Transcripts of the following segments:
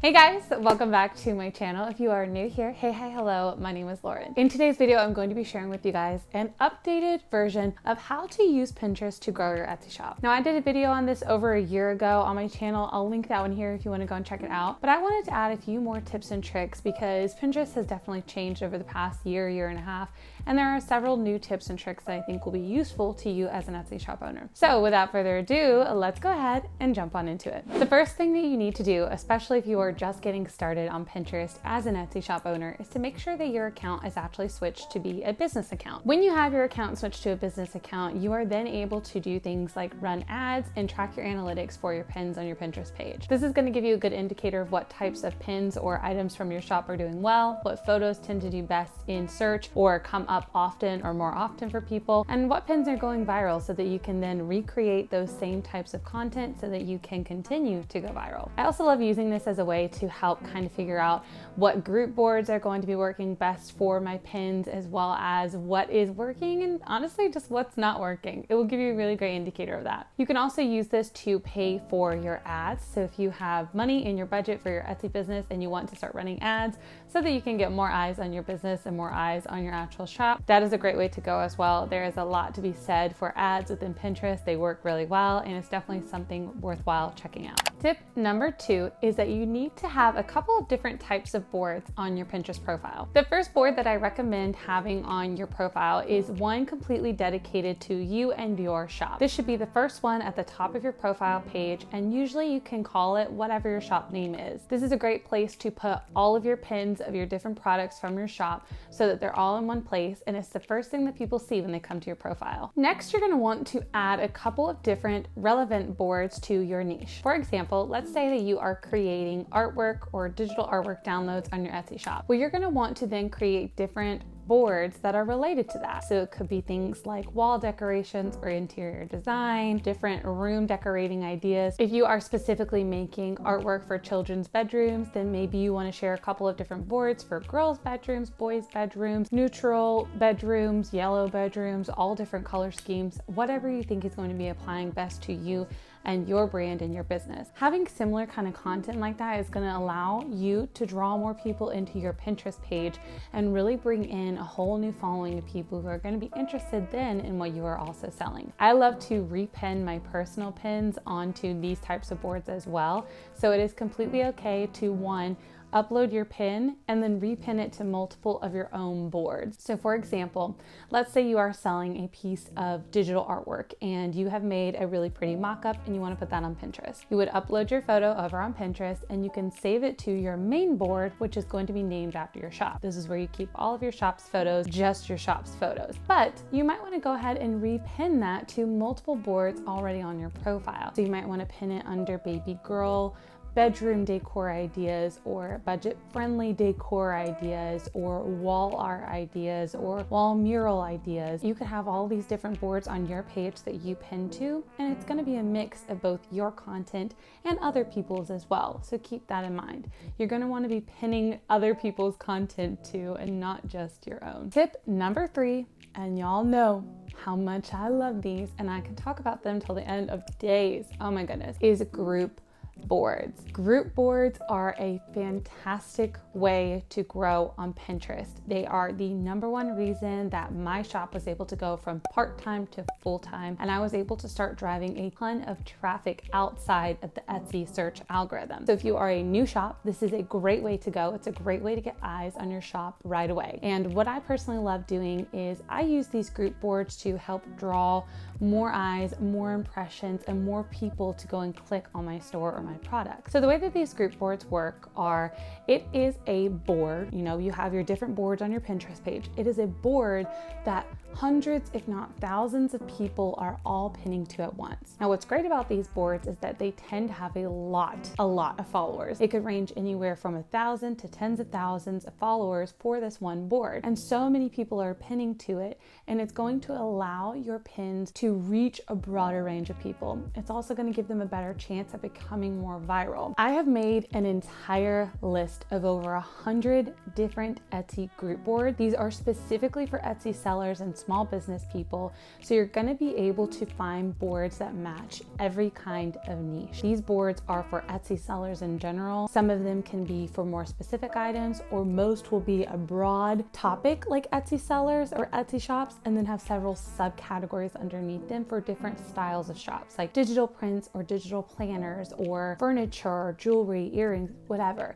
Hey guys, welcome back to my channel. If you are new here, hey, hi, hello, my name is Lauren. In today's video, I'm going to be sharing with you guys an updated version of how to use Pinterest to grow your Etsy shop. Now, I did a video on this over a year ago on my channel. I'll link that one here if you want to go and check it out. But I wanted to add a few more tips and tricks because Pinterest has definitely changed over the past year and a half. And there are several new tips and tricks that I think will be useful to you as an Etsy shop owner. So without further ado, let's go ahead and jump on into it. The first thing that you need to do, especially if you are just getting started on Pinterest as an Etsy shop owner, is to make sure that your account is actually switched to be a business account. When you have your account switched to a business account, you are then able to do things like run ads and track your analytics for your pins on your Pinterest page. This is going to give you a good indicator of what types of pins or items from your shop are doing well, what photos tend to do best in search or come up often or more often for people, and what pins are going viral so that you can then recreate those same types of content so that you can continue to go viral. I also love using this as a way to help kind of figure out what group boards are going to be working best for my pins, as well as what is working and honestly just what's not working. It will give you a really great indicator of that. You can also use this to pay for your ads. So if you have money in your budget for your Etsy business and you want to start running ads so that you can get more eyes on your business and more eyes on your actual shop, that is a great way to go as well. There is a lot to be said for ads within Pinterest. They work really well and it's definitely something worthwhile checking out. Tip number 2 is that you need to have a couple of different types of boards on your Pinterest profile. The first board that I recommend having on your profile is one completely dedicated to you and your shop. This should be the first one at the top of your profile page, and usually you can call it whatever your shop name is. This is a great place to put all of your pins of your different products from your shop so that they're all in one place, and it's the first thing that people see when they come to your profile. Next, you're going to want to add a couple of different relevant boards to your niche. For example, let's say that you are creating artwork or digital artwork downloads on your Etsy shop. Well, you're going to want to then create different boards that are related to that. So it could be things like wall decorations or interior design, different room decorating ideas. If you are specifically making artwork for children's bedrooms, then maybe you want to share a couple of different boards for girls' bedrooms, boys' bedrooms, neutral bedrooms, yellow bedrooms, all different color schemes, whatever you think is going to be applying best to you and your brand and your business. Having similar kind of content like that is going to allow you to draw more people into your Pinterest page and really bring in a whole new following of people who are going to be interested then in what you are also selling. I love to repin my personal pins onto these types of boards as well. So it is completely okay to upload your pin and then repin it to multiple of your own boards. So for example, let's say you are selling a piece of digital artwork and you have made a really pretty mock-up and you want to put that on Pinterest. You would upload your photo over on Pinterest and you can save it to your main board, which is going to be named after your shop. This is where you keep all of your shop's photos, just your shop's photos. But you might want to go ahead and repin that to multiple boards already on your profile. So you might want to pin it under baby girl, bedroom decor ideas, or budget-friendly decor ideas, or wall art ideas, or wall mural ideas. You could have all these different boards on your page that you pin to, and it's going to be a mix of both your content and other people's as well. So keep that in mind. You're going to want to be pinning other people's content too, and not just your own. Tip number 3, and y'all know how much I love these, and I can talk about them till the end of days. Oh my goodness, is group boards. Group boards are a fantastic way to grow on Pinterest. They are the number one reason that my shop was able to go from part-time to full-time, and I was able to start driving a ton of traffic outside of the Etsy search algorithm. So if you are a new shop, this is a great way to go. It's a great way to get eyes on your shop right away. And what I personally love doing is I use these group boards to help draw more eyes, more impressions, and more people to go and click on my store or my product. So the way that these group boards work are, it is a board, you have your different boards on your Pinterest page. It is a board that hundreds, if not thousands of people are all pinning to at once. Now, what's great about these boards is that they tend to have a lot of followers. It could range anywhere from 1,000 to tens of thousands of followers for this one board. And so many people are pinning to it, and it's going to allow your pins to reach a broader range of people. It's also going to give them a better chance at becoming more viral. I have made an entire list of over 100 different Etsy group boards. These are specifically for Etsy sellers and small business people. So you're gonna be able to find boards that match every kind of niche. These boards are for Etsy sellers in general. Some of them can be for more specific items, or most will be a broad topic like Etsy sellers or Etsy shops, and then have several subcategories underneath them for different styles of shops, like digital prints or digital planners or furniture, jewelry, earrings, whatever.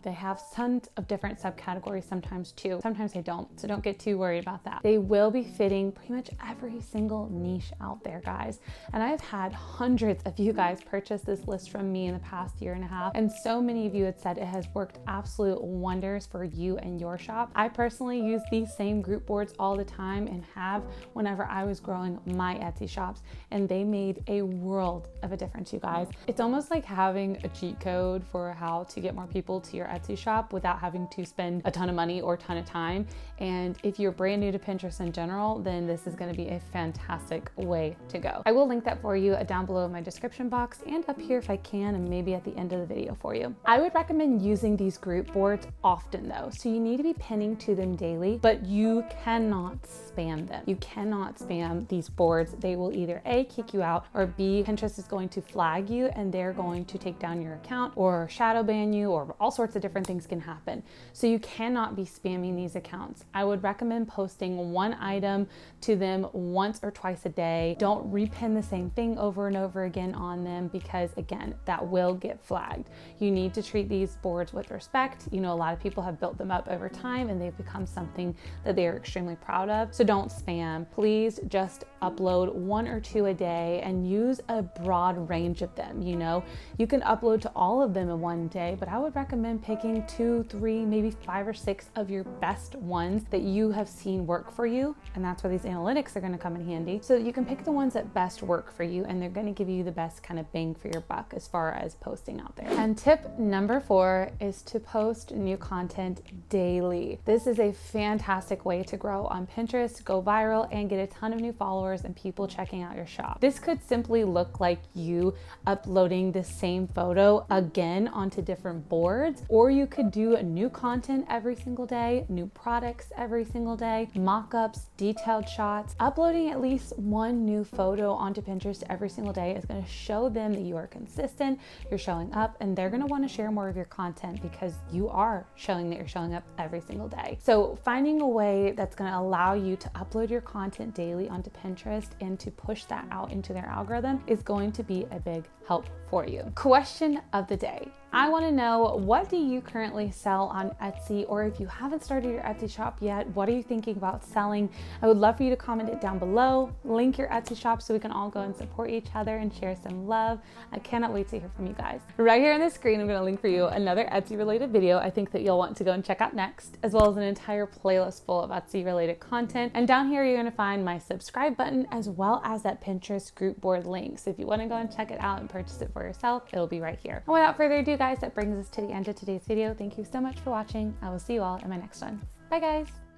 They have tons of different subcategories sometimes too. Sometimes they don't, so don't get too worried about that. They will be fitting pretty much every single niche out there, guys. And I've had hundreds of you guys purchase this list from me in the past year and a half, and so many of you had said it has worked absolute wonders for you and your shop. I personally use these same group boards all the time and have whenever I was growing my Etsy shops, and they made a world of a difference, you guys. It's almost like having a cheat code for how to get more people to your Etsy shop without having to spend a ton of money or a ton of time. And if you're brand new to Pinterest in general, then this is going to be a fantastic way to go. I will link that for you down below in my description box and up here if I can, and maybe at the end of the video for you. I would recommend using these group boards often though. So you need to be pinning to them daily, but you cannot spam them. You cannot spam these boards. They will either A, kick you out, or B, Pinterest is going to flag you and they're going to take down your account or shadow ban you, or all sorts of different things can happen. So you cannot be spamming these accounts. I would recommend posting one item to them once or twice a day. Don't repin the same thing over and over again on them, because again, that will get flagged. You need to treat these boards with respect. You know, a lot of people have built them up over time and they've become something that they are extremely proud of. So don't spam. Please just upload 1 or 2 a day and use a broad range of them. You know, you can upload to all of them in one day, but I would recommend picking 2, 3, maybe 5 or 6 of your best ones that you have seen work for you. And that's where these analytics are going to come in handy. So you can pick the ones that best work for you, and they're going to give you the best kind of bang for your buck as far as posting out there. And tip number 4 is to post new content daily. This is a fantastic way to grow on Pinterest, go viral, and get a ton of new followers and people checking out your shop. This could simply look like you uploading the same photo again onto different boards, or you could do new content every single day, new products every single day, mock-ups, detailed shots. Uploading at least one new photo onto Pinterest every single day is going to show them that you are consistent, you're showing up, and they're going to want to share more of your content because you are showing that you're showing up every single day. So finding a way that's going to allow you to upload your content daily onto Pinterest and to push that out into their algorithm is going to be a big help for you. Question of the day. I want to know, what do you currently sell on Etsy? Or if you haven't started your Etsy shop yet, what are you thinking about selling? I would love for you to comment it down below. Link your Etsy shop so we can all go and support each other and share some love. I cannot wait to hear from you guys. Right here on the screen, I'm going to link for you another Etsy related video I think that you'll want to go and check out next, as well as an entire playlist full of Etsy related content. And down here, you're going to find my subscribe button, as well as that Pinterest group board link. So if you want to go and check it out and purchase it for yourself, it'll be right here. And without further ado, guys, that brings us to the end of today's video. Thank you so much for watching. I will see you all in my next one. Bye, guys.